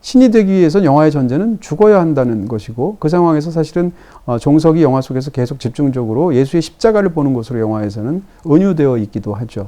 신이 되기 위해서 영화의 전제는 죽어야 한다는 것이고, 그 상황에서 사실은 종석이 영화 속에서 계속 집중적으로 예수의 십자가를 보는 것으로 영화에서는 은유되어 있기도 하죠.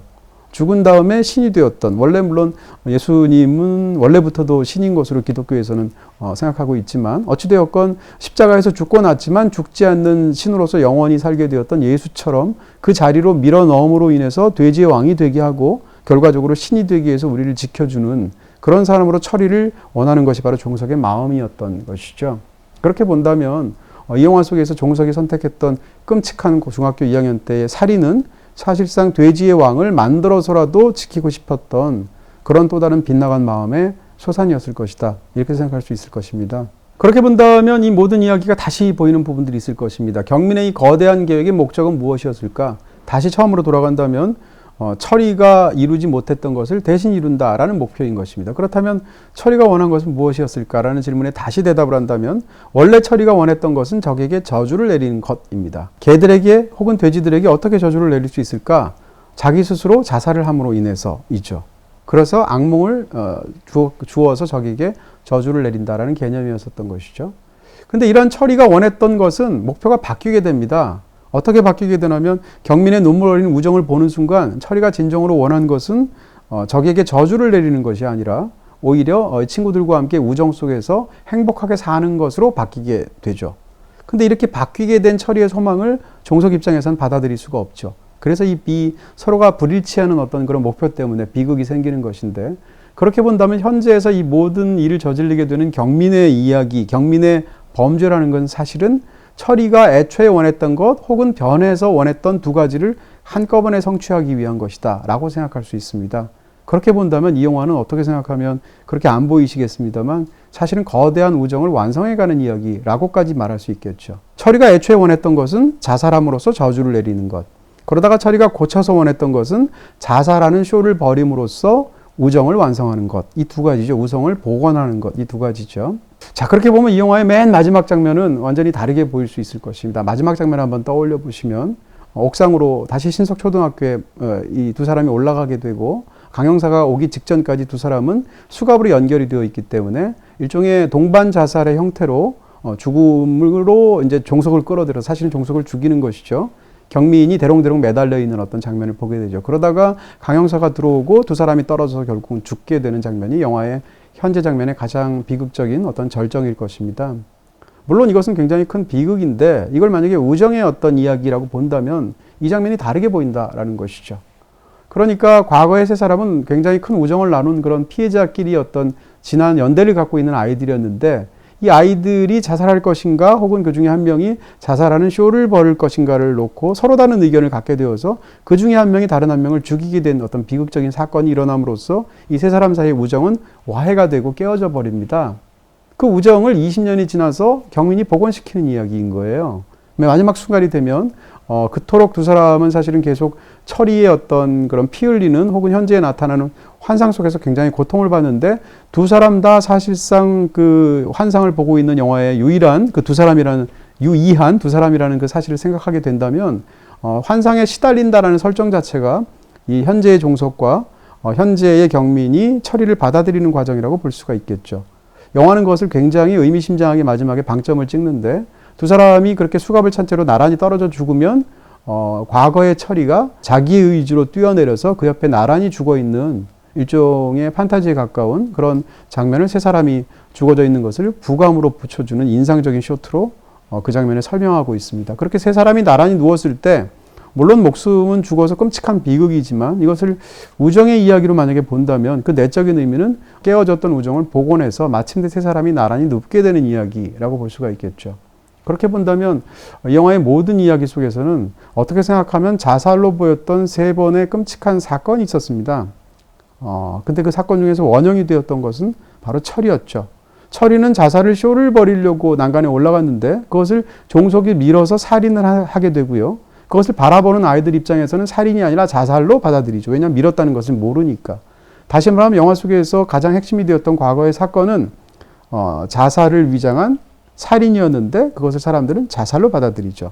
죽은 다음에 신이 되었던, 원래 물론 예수님은 원래부터도 신인 것으로 기독교에서는 생각하고 있지만, 어찌되었건 십자가에서 죽고 났지만 죽지 않는 신으로서 영원히 살게 되었던 예수처럼 그 자리로 밀어넣음으로 인해서 돼지의 왕이 되게 하고 결과적으로 신이 되기 위해서 우리를 지켜주는 그런 사람으로 처리를 원하는 것이 바로 종석의 마음이었던 것이죠. 그렇게 본다면 이 영화 속에서 종석이 선택했던 끔찍한 중학교 2학년 때의 살인은 사실상 돼지의 왕을 만들어서라도 지키고 싶었던 그런 또 다른 빗나간 마음의 소산이었을 것이다. 이렇게 생각할 수 있을 것입니다. 그렇게 본다면 이 모든 이야기가 다시 보이는 부분들이 있을 것입니다. 경민의 이 거대한 계획의 목적은 무엇이었을까? 다시 처음으로 돌아간다면 철이가 이루지 못했던 것을 대신 이룬다라는 목표인 것입니다. 그렇다면 철이가 원한 것은 무엇이었을까라는 질문에 다시 대답을 한다면 원래 철이가 원했던 것은 적에게 저주를 내리는 것입니다. 개들에게 혹은 돼지들에게 어떻게 저주를 내릴 수 있을까? 자기 스스로 자살을 함으로 인해서이죠. 그래서 악몽을 주어서 적에게 저주를 내린다라는 개념이었었던 것이죠. 근데 이런 철이가 원했던 것은 목표가 바뀌게 됩니다. 어떻게 바뀌게 되냐면 경민의 눈물 어린 우정을 보는 순간 철이가 진정으로 원한 것은 적에게 저주를 내리는 것이 아니라 오히려 친구들과 함께 우정 속에서 행복하게 사는 것으로 바뀌게 되죠. 근데 이렇게 바뀌게 된 철이의 소망을 종석 입장에서는 받아들일 수가 없죠. 그래서 서로가 불일치하는 어떤 그런 목표 때문에 비극이 생기는 것인데, 그렇게 본다면 현재에서 이 모든 일을 저질리게 되는 경민의 이야기, 경민의 범죄라는 건 사실은 철이가 애초에 원했던 것 혹은 변해서 원했던 두 가지를 한꺼번에 성취하기 위한 것이다 라고 생각할 수 있습니다. 그렇게 본다면 이 영화는 어떻게 생각하면 그렇게 안 보이시겠습니다만 사실은 거대한 우정을 완성해가는 이야기라고까지 말할 수 있겠죠. 철이가 애초에 원했던 것은 자살함으로써 저주를 내리는 것, 그러다가 철이가 고쳐서 원했던 것은 자살하는 쇼를 벌임으로써 우정을 완성하는 것, 이 두 가지죠. 우성을 복원하는 것, 이 두 가지죠. 자, 그렇게 보면 이 영화의 맨 마지막 장면은 완전히 다르게 보일 수 있을 것입니다. 마지막 장면 한번 떠올려 보시면 옥상으로 다시 신석초등학교에 이 두 사람이 올라가게 되고, 강형사가 오기 직전까지 두 사람은 수갑으로 연결이 되어 있기 때문에 일종의 동반 자살의 형태로 죽음으로 이제 종석을 끌어들여 사실은 종석을 죽이는 것이죠. 경민이 대롱대롱 매달려 있는 어떤 장면을 보게 되죠. 그러다가 강형사가 들어오고 두 사람이 떨어져서 결국은 죽게 되는 장면이 영화의 현재 장면의 가장 비극적인 어떤 절정일 것입니다. 물론 이것은 굉장히 큰 비극인데 이걸 만약에 우정의 어떤 이야기라고 본다면 이 장면이 다르게 보인다라는 것이죠. 그러니까 과거의 세 사람은 굉장히 큰 우정을 나눈 그런 피해자끼리 어떤 지난 연대를 갖고 있는 아이들이었는데, 이 아이들이 자살할 것인가 혹은 그 중에 한 명이 자살하는 쇼를 벌일 것인가를 놓고 서로 다른 의견을 갖게 되어서 그 중에 한 명이 다른 한 명을 죽이게 된 어떤 비극적인 사건이 일어남으로써 이 세 사람 사이의 우정은 와해가 되고 깨어져 버립니다. 그 우정을 20년이 지나서 경민이 복원시키는 이야기인 거예요. 마지막 순간이 되면 그토록 두 사람은 사실은 계속 철이의 어떤 그런 피 흘리는 혹은 현재에 나타나는 환상 속에서 굉장히 고통을 받는데, 두 사람 다 사실상 그 환상을 보고 있는 영화의 유일한 그 두 사람이라는 유이한 두 사람이라는 그 사실을 생각하게 된다면 환상에 시달린다라는 설정 자체가 이 현재의 종석과 현재의 경민이 철이를 받아들이는 과정이라고 볼 수가 있겠죠. 영화는 그것을 굉장히 의미심장하게 마지막에 방점을 찍는데, 두 사람이 그렇게 수갑을 찬 채로 나란히 떨어져 죽으면 과거의 철이가 자기의 의지로 뛰어내려서 그 옆에 나란히 죽어있는 일종의 판타지에 가까운 그런 장면을 세 사람이 죽어져 있는 것을 부감으로 붙여주는 인상적인 쇼트로 그 장면을 설명하고 있습니다. 그렇게 세 사람이 나란히 누웠을 때 물론 목숨은 죽어서 끔찍한 비극이지만 이것을 우정의 이야기로 만약에 본다면 그 내적인 의미는 깨어졌던 우정을 복원해서 마침내 세 사람이 나란히 눕게 되는 이야기라고 볼 수가 있겠죠. 그렇게 본다면 이 영화의 모든 이야기 속에서는 어떻게 생각하면 자살로 보였던 세 번의 끔찍한 사건이 있었습니다. 근데 그 사건 중에서 원형이 되었던 것은 바로 철이었죠. 철이는 자살을 쇼를 벌이려고 난간에 올라갔는데 그것을 종석이 밀어서 살인을 하게 되고요. 그것을 바라보는 아이들 입장에서는 살인이 아니라 자살로 받아들이죠. 왜냐하면 밀었다는 것을 모르니까. 다시 말하면 영화 속에서 가장 핵심이 되었던 과거의 사건은 자살을 위장한 살인이었는데 그것을 사람들은 자살로 받아들이죠.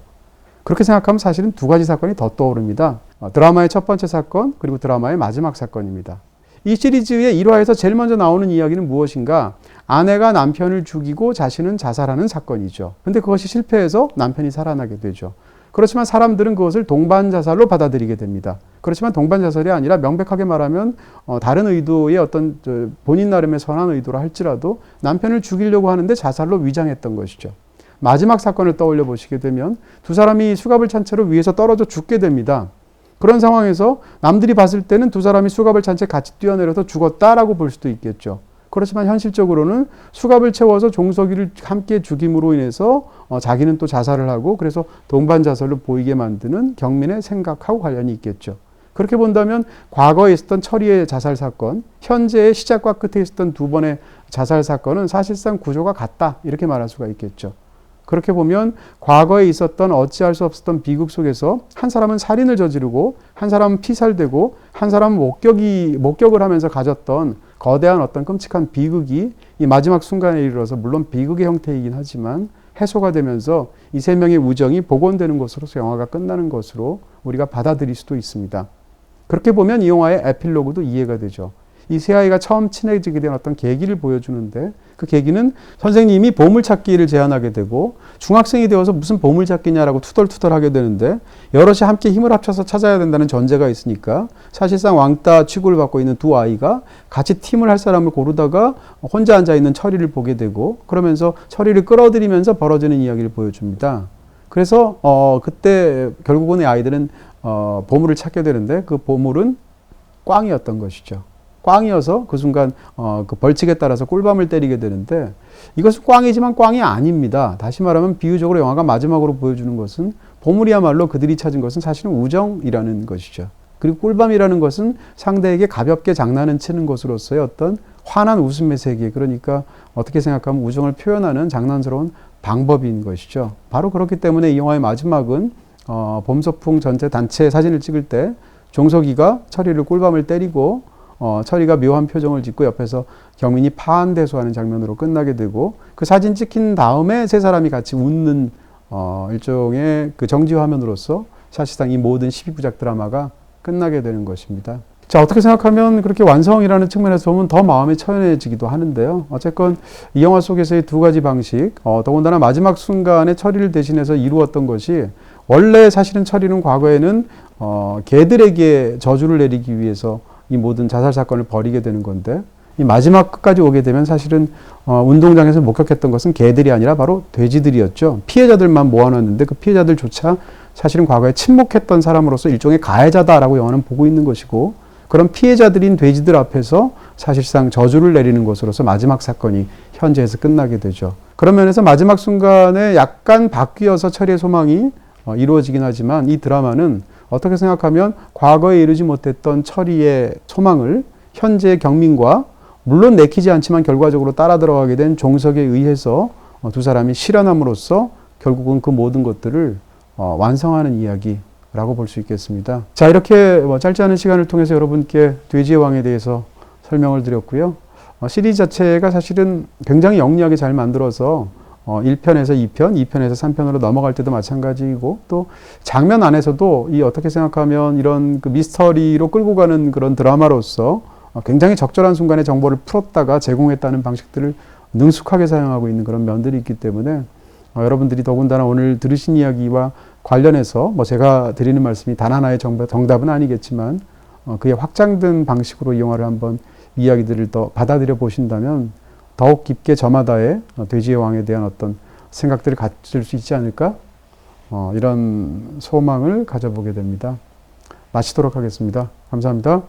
그렇게 생각하면 사실은 두 가지 사건이 더 떠오릅니다. 드라마의 첫 번째 사건 그리고 드라마의 마지막 사건입니다. 이 시리즈의 1화에서 제일 먼저 나오는 이야기는 무엇인가? 아내가 남편을 죽이고 자신은 자살하는 사건이죠. 근데 그것이 실패해서 남편이 살아나게 되죠. 그렇지만 사람들은 그것을 동반자살로 받아들이게 됩니다. 그렇지만 동반자살이 아니라 명백하게 말하면 다른 의도의 어떤 본인 나름의 선한 의도라 할지라도 남편을 죽이려고 하는데 자살로 위장했던 것이죠. 마지막 사건을 떠올려 보시게 되면 두 사람이 수갑을 찬 채로 위에서 떨어져 죽게 됩니다. 그런 상황에서 남들이 봤을 때는 두 사람이 수갑을 찬 채 같이 뛰어내려서 죽었다라고 볼 수도 있겠죠. 그렇지만 현실적으로는 수갑을 채워서 종석이를 함께 죽임으로 인해서 자기는 또 자살을 하고 그래서 동반자살로 보이게 만드는 경민의 생각하고 관련이 있겠죠. 그렇게 본다면 과거에 있었던 철이의 자살 사건, 현재의 시작과 끝에 있었던 두 번의 자살 사건은 사실상 구조가 같다 이렇게 말할 수가 있겠죠. 그렇게 보면 과거에 있었던 어찌할 수 없었던 비극 속에서 한 사람은 살인을 저지르고 한 사람은 피살되고 한 사람은 목격을 하면서 가졌던 거대한 어떤 끔찍한 비극이 이 마지막 순간에 이르러서 물론 비극의 형태이긴 하지만 해소가 되면서 이 세 명의 우정이 복원되는 것으로서 영화가 끝나는 것으로 우리가 받아들일 수도 있습니다. 그렇게 보면 이 영화의 에필로그도 이해가 되죠. 이 세 아이가 처음 친해지게 된 어떤 계기를 보여주는데 그 계기는 선생님이 보물찾기를 제안하게 되고 중학생이 되어서 무슨 보물찾기냐라고 투덜투덜하게 되는데 여럿이 함께 힘을 합쳐서 찾아야 된다는 전제가 있으니까 사실상 왕따 취급을 받고 있는 두 아이가 같이 팀을 할 사람을 고르다가 혼자 앉아있는 철이를 보게 되고 그러면서 철이를 끌어들이면서 벌어지는 이야기를 보여줍니다. 그래서 그때 결국은 이 아이들은 보물을 찾게 되는데 그 보물은 꽝이었던 것이죠. 꽝이어서 그 순간 그 벌칙에 따라서 꿀밤을 때리게 되는데 이것은 꽝이지만 꽝이 아닙니다. 다시 말하면 비유적으로 영화가 마지막으로 보여주는 것은 보물이야말로 그들이 찾은 것은 사실은 우정이라는 것이죠. 그리고 꿀밤이라는 것은 상대에게 가볍게 장난을 치는 것으로서의 어떤 환한 웃음의 세계, 그러니까 어떻게 생각하면 우정을 표현하는 장난스러운 방법인 것이죠. 바로 그렇기 때문에 이 영화의 마지막은 봄소풍 전체 단체 사진을 찍을 때 종석이가 철이를 꿀밤을 때리고 철이가 묘한 표정을 짓고 옆에서 경민이 파한대소하는 장면으로 끝나게 되고 그 사진 찍힌 다음에 세 사람이 같이 웃는 일종의 그 정지 화면으로서 사실상 이 모든 12부작 드라마가 끝나게 되는 것입니다. 자, 어떻게 생각하면 그렇게 완성이라는 측면에서 보면 더 마음이 처연해지기도 하는데요. 어쨌건 이 영화 속에서의 두 가지 방식, 더군다나 마지막 순간에 철이를 대신해서 이루었던 것이 원래 사실은 철이는 과거에는 개들에게 저주를 내리기 위해서 이 모든 자살 사건을 벌이게 되는 건데 이 마지막 끝까지 오게 되면 사실은 운동장에서 목격했던 것은 개들이 아니라 바로 돼지들이었죠. 피해자들만 모아놨는데 그 피해자들조차 사실은 과거에 침묵했던 사람으로서 일종의 가해자다라고 영화는 보고 있는 것이고 그런 피해자들인 돼지들 앞에서 사실상 저주를 내리는 것으로서 마지막 사건이 현재에서 끝나게 되죠. 그런 면에서 마지막 순간에 약간 바뀌어서 철의 소망이 이루어지긴 하지만 이 드라마는 어떻게 생각하면 과거에 이루지 못했던 철이의 소망을 현재의 경민과 물론 내키지 않지만 결과적으로 따라 들어가게 된 종석에 의해서 두 사람이 실현함으로써 결국은 그 모든 것들을 완성하는 이야기라고 볼 수 있겠습니다. 자, 이렇게 짧지 않은 시간을 통해서 여러분께 돼지의 왕에 대해서 설명을 드렸고요. 시리즈 자체가 사실은 굉장히 영리하게 잘 만들어서 1편에서 2편, 2편에서 3편으로 넘어갈 때도 마찬가지이고 또 장면 안에서도 이 어떻게 생각하면 이런 그 미스터리로 끌고 가는 그런 드라마로서 굉장히 적절한 순간에 정보를 풀었다가 제공했다는 방식들을 능숙하게 사용하고 있는 그런 면들이 있기 때문에 여러분들이 더군다나 오늘 들으신 이야기와 관련해서 제가 드리는 말씀이 단 하나의 정답은 아니겠지만 그에 확장된 방식으로 이 영화를 한번 이야기들을 더 받아들여 보신다면 더욱 깊게 저마다의 돼지의 왕에 대한 어떤 생각들을 가질 수 있지 않을까? 이런 소망을 가져보게 됩니다. 마치도록 하겠습니다. 감사합니다.